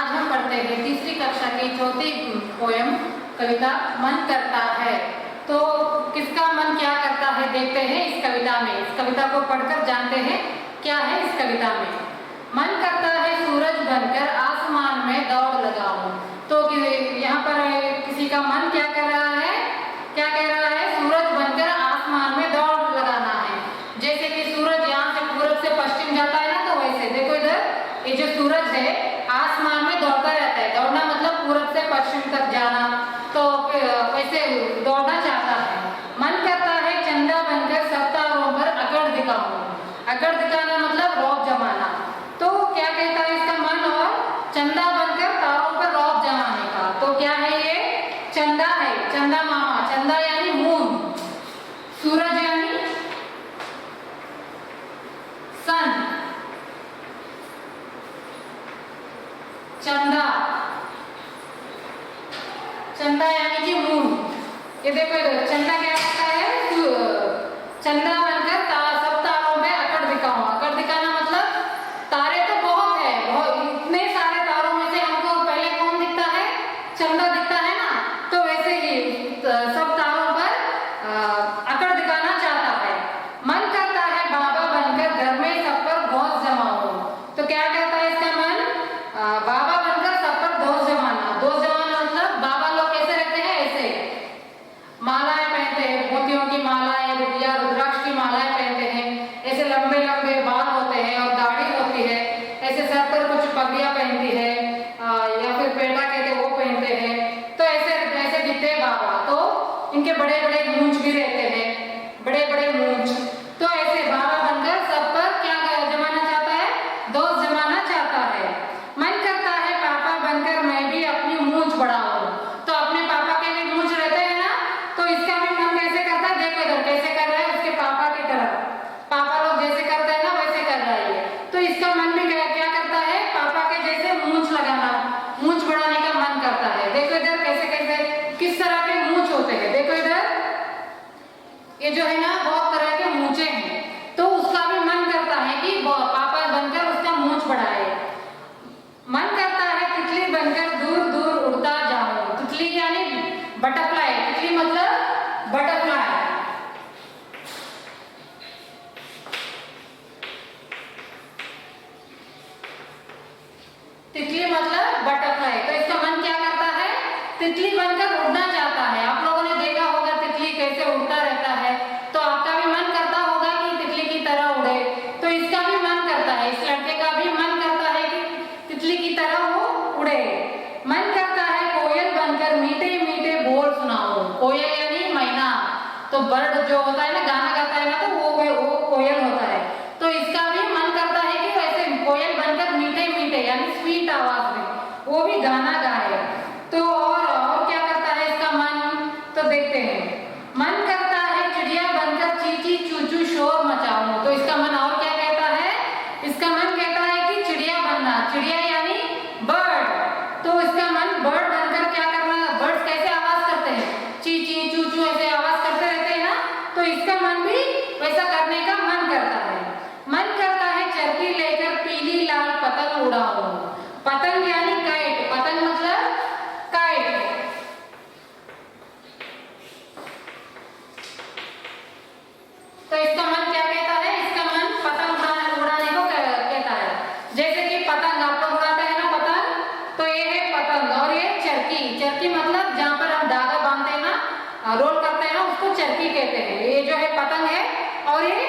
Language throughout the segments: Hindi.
आज हम पढ़ते हैं तीसरी कक्षा की चौथी पोयम कविता मन करता है। तो किसका मन क्या करता है देखते हैं इस कविता में। इस कविता को पढ़कर जानते हैं क्या है इस कविता में। मन करता है सूरज बनकर आसमान में दौड़ लगाऊं। तो यहाँ पर किसी का मन क्या कर रहा है, क्या कह रहा है, सूरज बनकर आसमान में दौड़ लगाना है। जैसे कि सूरज यहाँ से पूरब से पश्चिम जाता है ना, तो वैसे देखो इधर ये जो सूरज है आसमान में दौड़ता रहता है। दौड़ना मतलब पूरब से पश्चिम तक जाना, तो वैसे दौड़ना चाहता है। मन करता है चंदा बनकर सब तारों पर अकड़ दिखाऊं। अकड़ दिखाना मतलब रौब जमाना। तो क्या कहता है इसका मन, और चंदा बनकर तारों पर रौब जमाने का। तो क्या है ये, चंदा है, चंदा मामा। चंदा यानी मून, सूरज यानी सन, चंदा, चंदा यानी कि मून। ये देखो इधर चंदा क्या होता है, चंदा बनकर सब तारों में अकड़ दिखाऊं। अकड़ दिखाना मतलब तारे तो बहुत है, इतने सारे तारों में से हमको पहले कौन दिखता है, चंदा दिखता है ना। तो वैसे ही सब तारों पर अकड़ दिखाना चाहता है। मन करता है बाबा बनकर घर में सब पर घोंस जमाऊं। तो क्या कहता है इसका मन, बाबा बनकर सब पर घोंस जमाना। घोंस जमाना मतलब बाबा लोग कैसे रहते हैं, ऐसे मालाएं पहनते हैं, मोतियों की मालाएं या रुद्राक्ष की मालाएं पहनते हैं। ऐसे लंबे लंबे बाल होते हैं और दाढ़ी होती है। ऐसे सर पर कुछ पगड़ियां पहनती है, या फिर पेटा कहते हैं वो पहनते हैं। तो ऐसे ऐसे दिखते हैं बाबा। तो इनके बड़े बड़े मूंछ भी रहते हैं, बड़े बड़े मूंछ। तो ऐसे बाबा बनकर सब पर क्या जमाना चाहता है, दोस्त जमाना चाहता है। मन करता है पापा बनकर मैं भी अपनी मूंछ बढ़ाऊं। तो अपने पापा के भी मूंछ रहते हैं ना, तो इसका भी मन कैसे करता है, देखो इधर कैसे कर रहा है, उसके पापा की तरह। पापा लोग जैसे करते हैं ना वैसे कर रहा है ये। तो इसका मन भी क्या करता है, पापा के जैसे मूंछ लगाना, मूंछ बढ़ाने का मन करता है। देखो इधर कैसे कैसे किस तरह के मूंछ होते हैं। देखो इधर ये जो है ना बहुत तरह के मूंछे हैं। तो उसका भी मन करता है कि पापा बनकर उसका मूंछ बढ़ाए। मन करता है तितली बनकर दूर दूर उड़ता जाऊं। तितली यानी बटरफ्लाई, तितली मतलब बटरफ्लाई। तितली मतलब बटरफ्लाई। तो इसका मन क्या करता है, तितली बनकर उड़ना चाहता है। आप लोगों ने देखा होगा तितली कैसे उड़ता रहता है, तो आपका भी मन करता होगा कि तितली की तरह उड़े। तो इसका भी मन करता है, इस लड़के का भी मन करता है कि तितली की तरह वो उड़े। मन करता है कोयल बनकर मीठे मीठे बोल सुनाऊं। कोयल यानी मैना, तो बर्ड जो होता है ना, गाना गाता है ना, तो वो कोयल होता है। तो इसका भी मन करता है कि वैसे कोयल बनकर मीठे मीठे यानी स्वीट आवाज में वो भी गाना गाए। तो और क्या करता है इसका मन, तो देखते हैं। मन करता है चिड़िया बनकर चींची चूचू शोर मचाऊं। तो इसका मन और क्या कहता है, इसका मन कहता है कि चिड़िया बनना। चिड़िया यानी बर्ड। तो इसका मन बर्ड बनकर क्या करना, बर्ड्स कैसे आवाज करते हैं, ची ची चू चू ऐसे आवाज करते रहते हैं ना। तो इसका मन भी वैसा करने का मन करता है। मन करता है चरखी लेकर पीली लाल पतंग उड़ाऊं। पतंग यानी काइट, पतंग मतलब काइट। तो इसका मन क्या कहता है, इसका मन पतंग उड़ाने को कहता है। जैसे कि पतंग आप लोग उड़ाते हैं ना पतंग, तो ये है पतंग। और ये चरखी, चरखी मतलब जहाँ पर हम धागा बांधते हैं ना, रोल करते हैं ना, उसको चरखी कहते हैं। ये जो है पतंग है और ये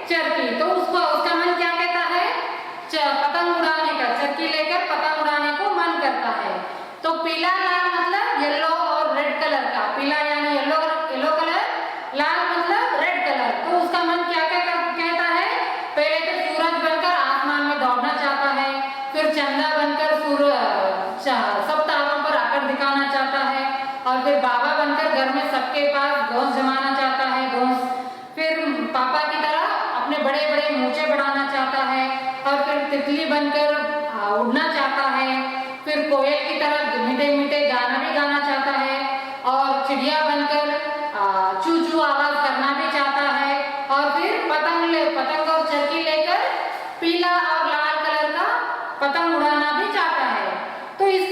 चरखी। तो उसका मन क्या कहता है, पतंग उड़ाने का, चरखी लेकर पतंग उड़ाने को मन करता है। तो पीला लाल मतलब येलो और रेड कलर का। पीला यानी येलो कलर, लाल मतलब रेड कलर। तो उसका मन क्या कहता है, पहले तो सूरज बनकर आसमान में दौड़ना चाहता है, फिर चंदा बनकर सब तारों पर आकर दिखाना चाहता है, और फिर बाबा बनकर घर में सबके पास घोंस जमाना चाहता है, घोंस। फिर पापा की तरह अपने बड़े बड़े मूंछें बढ़ाना चाहता है, और फिर तितली बनकर उड़ना चाहता है। फिर कोयल की तरह मीठे मीठे गाना भी गाना चाहता है, और चिड़िया बनकर चू चू आवाज करना भी चाहता है, और फिर पतंग और चरखी लेकर पीला और लाल कलर का पतंग उड़ाना भी चाहता है। तो इस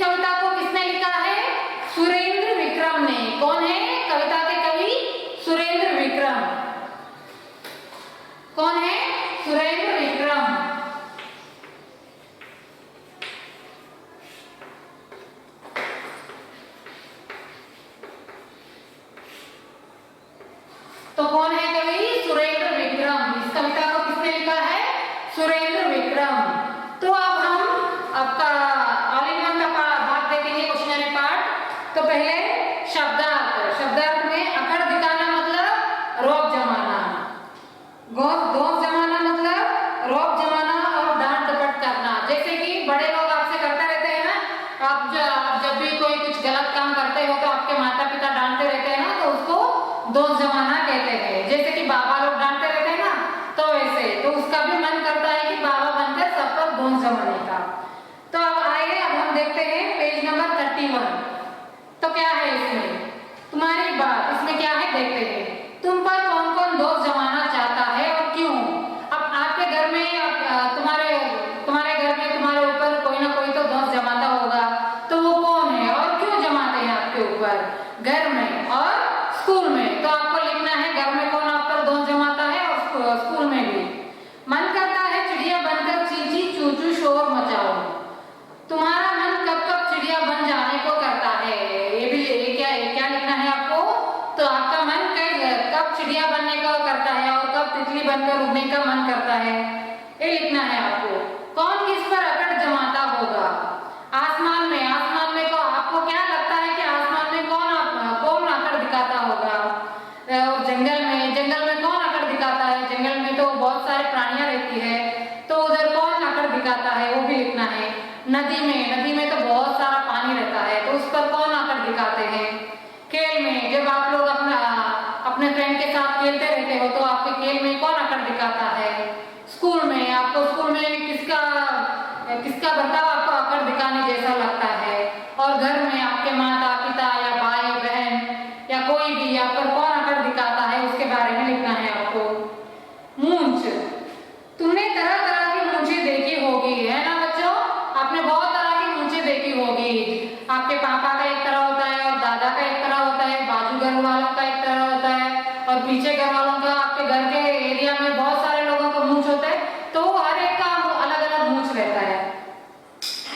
कौन है? सुरेंद्र विक्रम। तो कौन है कवि? सुरेंद्र विक्रम। इस कविता को किसने लिखा है? सुरेंद्र विक्रम। तो अब हम आपका ऑल इन वन का भाग देखेंगे, क्वेश्चनरी पार्ट। तो पहले शब्दार्थ। शब्दार्थ में अकड़ दिखाना मतलब रौब जमाना, गौस जमाना मतलब रौब जमाना और डांट डपट करना। जैसे कि बड़े लोग आपसे करते रहते हैं ना, आप जब भी कोई कुछ गलत काम करते हो तो आपके माता पिता डांटते रहते हैं ना, तो उसको दोष जमाना कहते हैं। जैसे कि बाबा लोग डांटते रहते हैं ना, तो वैसे तो उसका भी मन करता है कि बाबा बनकर सब पर दोष जमाने का। तो अब आइए, अब हम देखते हैं पेज नंबर 31। तो क्या है इसमें? तुम्हारी बात इसमें क्या है देखते हैं। तुम पर कौन कौन दोष जमाना चाहता है और क्यों? अब आपके घर में तुम्हारे घर में तुम्हारे ऊपर कोई ना कोई तो दोष जमाता होगा, तो वो कौन है और क्यों जमाते हैं आपके ऊपर? घर में और स्कूल में। तो आपको लिखना है घर में कौन आप पर दोष जमाता है और स्कूल में भी। मन करता है चिड़िया बनकर चींची चू चू शोर मचाओ। तुम्हारा मन कब कब चिड़िया बन जाने को करता है? ये क्या लिखना है आपको? तो आपका मन कब चिड़िया बनने का करता है और कब तितली बनकर उड़ने का मन करता है, ये लिखना है आपको। कौन किस पर अकड़ जमाता होगा? आसमान में को आपको क्या लगता है कि आसमान में कौन अकड़ दिखाता होगा? और जंगल में कौन अकड़ दिखाता है? जंगल में तो बहुत सारे प्राणियां रहती है, तो उधर कौन अकड़ दिखाता है वो भी लिखना है। नदी में तो बहुत सारा पानी रहता है, तो उस पर कौन आकर दिखाते हैं? खेल में जब आप लोग अपने फ्रेंड के साथ खेलते रहते हो, तो आपके खेल में कौन आकर दिखाता है? स्कूल में आपको स्कूल में किसका बर्ताव आपको आकर दिखाने जैसा लगता है? और घर में आपके माता पिता या भाई बहन या कोई भी आप पर कौन आकर दिखाता है, उसके बारे में लिखना है आपको। मूंछ, तुमने तरह तरह की मूंछें देखी होगी, है ना बच्चों? आपने बहुत तरह की मूंछें देखी होगी। आपके पापा का एक तरह होता है और दादा का एक तरह होता है, बाजू घर वालों का एक तरह होता है और पीछे घर वालों का। आपके घर के एरिया में बहुत सारे लोगों का मूंछ होता है, तो हर एक का अलग अलग मूंछ रहता है।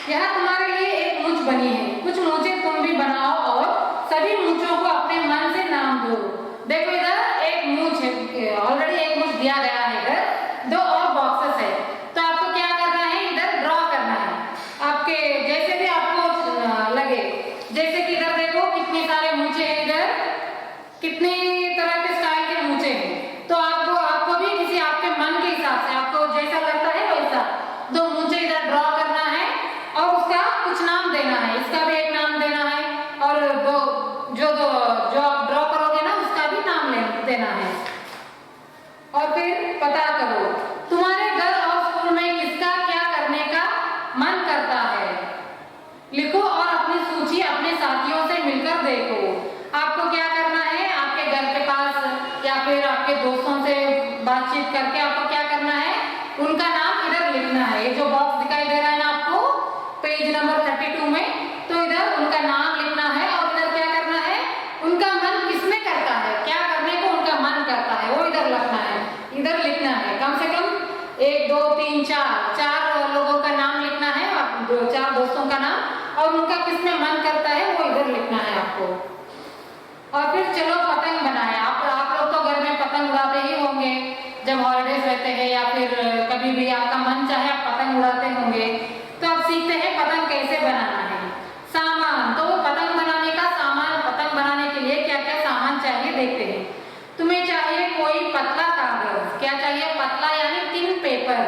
यहाँ तुम्हारे लिए एक मूंछ बनी है, कुछ मूंछें तुम भी बनाओ और सभी मूंछों को अपने मन से नाम दो। देखो इधर एक मूंछ है, ऑलरेडी एक मूंछ दिया गया है, इधर दो और बॉक्सेस है। तो आपको क्या करना है? इधर ड्रॉ करना है आपके जैसे भी आपको लगे। जैसे कि इधर देखो कितने सारे मूंछे हैं, इधर कितने तरह के स्टाइल के मूंछे हैं। तो आपको भी किसी आपके मन के हिसाब से आपको जैसा लगता है वैसा दो मूंछे इधर ड्रॉ करना है और उसका कुछ नाम देना है। इसका भी एक नाम देना है और जो आप ड्रॉ करोगे ना उसका भी नाम देना है। और फिर पता करो तुम्हारे घर और स्कूल में किसका क्या करने का मन करता है, लिखो और अपनी सूची अपने साथियों से मिलकर देखो। आपको क्या करना है? आपके घर के पास या फिर आपके दोस्तों से बातचीत करके आपको क्या करना है? उनका नाम इधर लिखना है। ये जो बॉक्स दिखाई दे रहा है ना आपको पेज नंबर 32 में, तो इधर उनका नाम लिखना है और इधर क्या करना है? उनका मन किसमें करता है, क्या करने को उनका मन करता है वो इधर लिखना है। इधर लिखना है कम से कम 1 2 3 4 लोगों का नाम लिखना है, 4 दोस्तों का नाम, और उनका किसमें मन करता है वो इधर लिखना है आपको। और फिर चलो पतंग बनाए। आप लोग तो घर में पतंग उड़ाते ही होंगे जब हॉलिडेज रहते हैं या फिर कभी भी आपका मन चाहे आप पतंग उड़ाते होंगे। तो अब सीखते हैं पतंग कैसे बनाना है। सामान, तो पतंग बनाने का सामान, पतंग बनाने के लिए क्या क्या सामान चाहिए देखते हैं। तुम्हें चाहिए कोई पतला कागज, क्या चाहिए? पतला यानी थिन पेपर।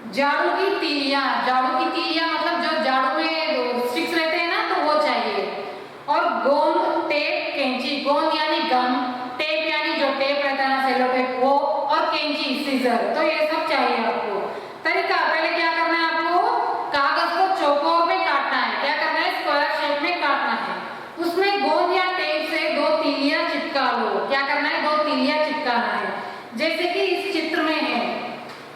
झाड़ू की तीलियां मतलब जो झाड़ू में स्टिक्स रहते हैं ना, तो वो चाहिए। और गोंद, टेप, कैंची। गोंद यानी गम, टेप यानी जो टेप रहता है ना सेलो टेप वो, और कैंची सीजर। तो ये सब चाहिए आपको। तरीका, पहले क्या करना है आपको? कागज को चौकोर में काटना है। क्या करना है? स्क्वायर शेप में काटना है। उसमें गोंद या टेप से 2 तीलियां चिपका लो। क्या करना है? 2 तीलियां चिपकाना है, जैसे कि इस चित्र में है।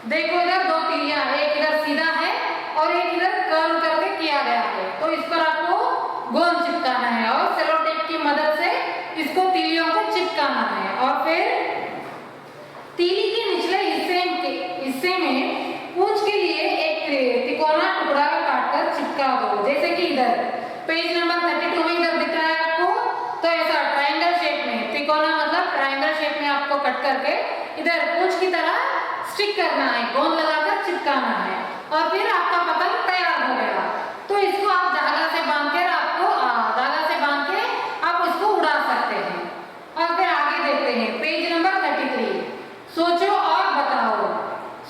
देखो इधर 2 तीलियां, एक इधर सीधा है और एक इधर कर्व करके किया गया है। तो इस पर आपको गोंद चिपकाना है और सेलो टेप की मदद से इसको तीलियों को चिपकाना है। और फिर तीली के निचले में पूंछ के लिए एक तिकोना टुकड़ा काटकर चिपका दो। जैसे कि इधर पेज नंबर 32 में इधर दिख रहा है आपको, तो ऐसा ट्रायंगल शेप में, तिकोना मतलब ट्रायंगल शेप में आपको कट करके इधर पूंछ की तरह स्टिक करना है, गोंद लगाकर चिपकाना है और फिर आपका पतंग तैयार हो गया। तो इसको आप धागा से बांध के आप उसको उड़ा सकते हैं। और फिर आगे देखते हैं पेज नंबर 33। सोचो और बताओ,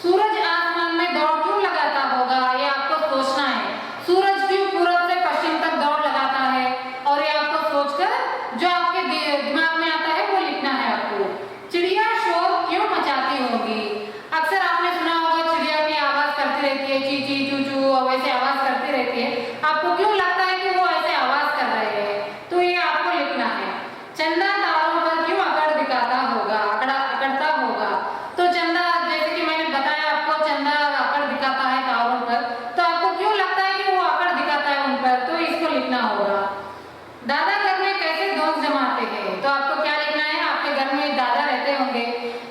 सूरज आसमान में दौड़ क्यों लगाता होगा? ये आपको सोचना है। सूरज क्यों पूरब से पश्चिम तक दौड़ लगाता है? और ये आपको सोचकर जो आपके दिमाग में आता है वो लिखना है आपको। चिड़िया शोर क्यों मचाती होगी? अक्सर आपने सुना होगा चिड़िया की आवाज करती रहती है, ची ची चू चू, वैसे आवाज करती रहती है। आपको क्यों लगता है कि वो ऐसे आवाज कर रहे हैं? तो ये आपको लिखना है। चंदा तारों पर क्यों अकड़ता होगा? तो चंदा, जैसे कि मैंने बताया आपको, चंदा अकड़ दिखाता है तारों पर, तो आपको क्यों लगता है कि वो अकड़ दिखाता है उन पर? तो इसको लिखना होगा। दादा घर में कैसे दोस्त जमाते हैं? तो आपको क्या लिखना है? आपके घर में दादा रहते होंगे,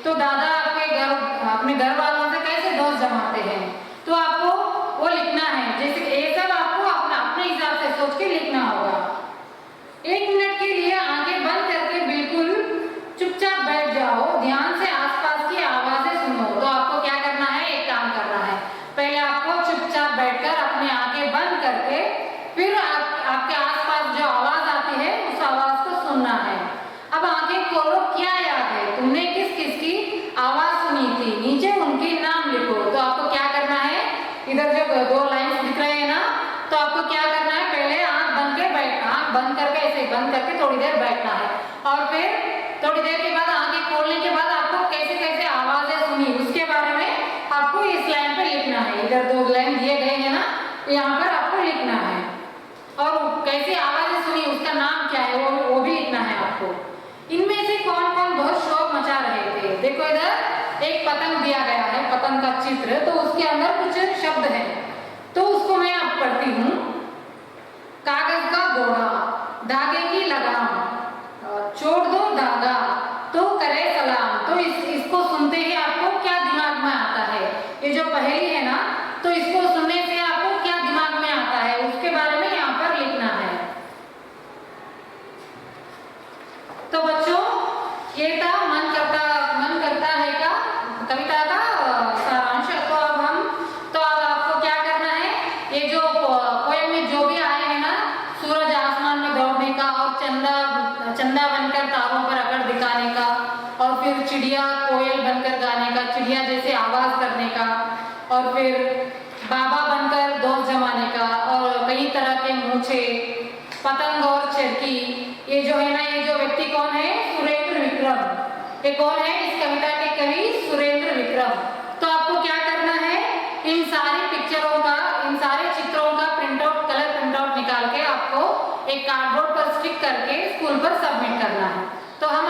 तो दादा अपने घर वालों से कैसे दोस्त जमाते हैं, तो आपको वो लिखना है। जैसे ये सब आपको अपने हिसाब से सोच के लिखना होगा। 1 मिनट के लिए आंखें बंद करके बिल्कुल चुपचाप बैठ जाओ, ध्यान से आसपास की आवाजें सुनो। तो आपको क्या करना है? एक काम करना है, पहले आपको चुपचाप बैठकर अपनी आंखें बंद करके फिर आपके आसपास जो आवाज आती है उस आवाज को सुनना है। अब आंखें खोलो, क्या याद है? तुमने किस किस की आवाज सुनी थी? नीचे उनके नाम लिखो। तो आपको क्या करना है? इधर जो 2 लाइन्स दिख रहे हैं ना, तो आपको क्या करना है? पहले आंख बंद करके ऐसे बंद करके थोड़ी देर बैठना है और फिर थोड़ी देर के बाद आंखें खोलने के बाद आपको कैसे कैसे आवाजें सुनी उसके बारे में आपको इस लाइन पे लिखना है। इधर 2 लाइन दिए गए हैं ना, यहाँ पर आपको लिखना है और कैसे आवाजें सुनी उसका नाम क्या है वो भी लिखना है आपको। इनमें से कौन कौन बहुत शोर मचा रहे थे? देखो इधर एक पतंग दिया गया है, पतंग का चित्र, तो उसके अंदर कुछ शब्द है, तो उसको मैं अब पढ़ती हूँ। कागज का घोड़ा, धागे की लगाम, छोड़ दो धागा तो करे सलाम। तो इसको सुनते ही आपको क्या दिमाग में आता है? ये जो पहेली है ना, तो इसको सुनने से आपको क्या दिमाग में आता है उसके बारे में यहाँ पर लिखना है। तो बच्चों, ये था मन करता है का कविता का सारांश। तो अब आपको क्या करना है? ये जो पोएम में जो भी आए हैं ना, सूरज आसमान में दौड़ने का और चंदा बनकर तारों पर अकड़ दिखाने का और फिर चिड़िया कोयल बनकर गाने का, चिड़िया जैसे आवाज करने का, और फिर बाबा बनकर दोस्त जमाने का, और कई तरह के मूछे, पतंग और चरखी। ये जो है ना, ये जो व्यक्ति कौन है? सुरेंद्र विक्रम। ये कौन है? इस कविता के कवि सुरेंद्र विक्रम। तो आपको क्या करना है? इन सारी पिक्चरों का, इन सारे चित्रों का कलर प्रिंटआउट निकाल के आपको एक कार्डबोर्ड पर स्टिक करके स्कूल पर सबमिट करना है। तो हम